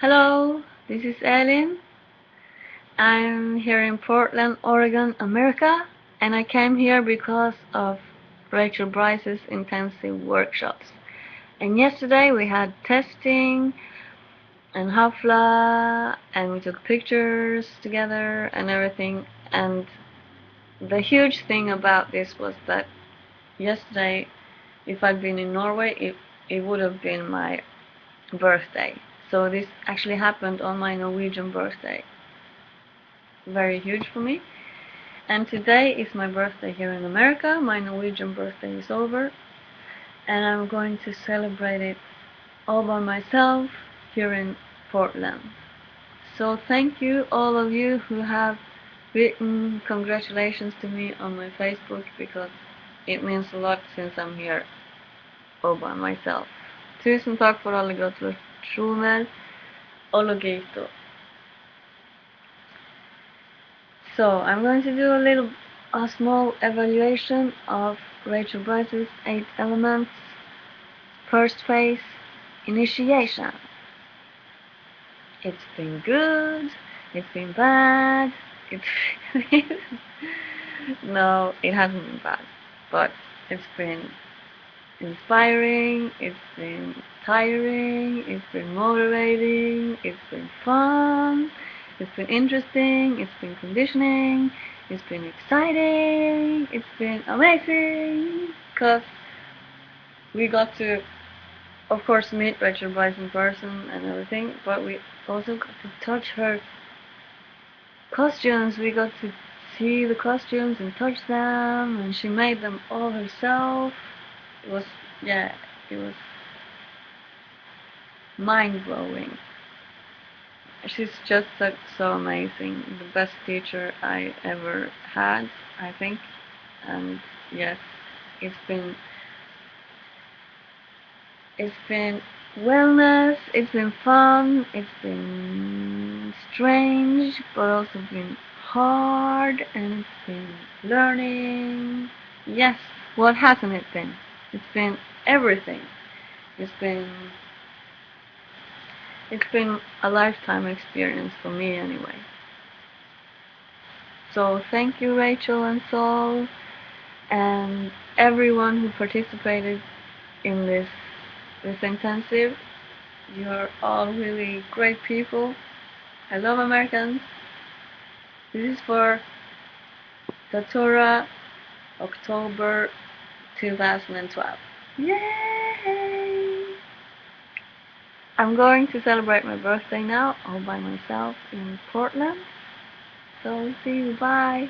Hello, this is Ellen. I'm here in Portland, Oregon, America, and I came here because of Rachel Brices intensive workshops. And yesterday we had testing and hafla, and we took pictures together and everything. And the huge thing about this was that yesterday, if I'd been in Norway, it would have been my birthday. So this actually happened on my Norwegian birthday. Very huge for me. And today is my birthday here in America. My Norwegian birthday is over, and I'm going to celebrate it all by myself here in Portland. So thank you, all of you who have written congratulations to me on my Facebook, because it means a lot since I'm here all by myself. Tusen takk for alle gratulasjoner og logito. So I'm going to do a small evaluation of Rachel Brices' 8 elements. First phase, initiation. It's been good, it's been bad, no, it hasn't been bad, but it's been inspiring, it's been tiring, it's been motivating, it's been fun, it's been interesting, it's been conditioning, it's been exciting, it's been amazing, because we got to, of course, meet Rachel Brices in person and everything, but we also got to touch her costumes. We got to see the costumes and touch them, and she made them all herself. It was, yeah, it was mind-blowing. She's just so amazing. The best teacher I ever had, I think. And yes, it's been wellness, it's been fun, it's been strange, but also been hard, and it's been learning. Yes, what hasn't it been? It's been everything. It's been a lifetime experience for me anyway. So thank you, Rachel and Saul, and everyone who participated in this intensive. You're all really great people. I love Americans. This is for Satura, October 2012. Yay! I'm going to celebrate my birthday now, all by myself in Portland. So see you, bye.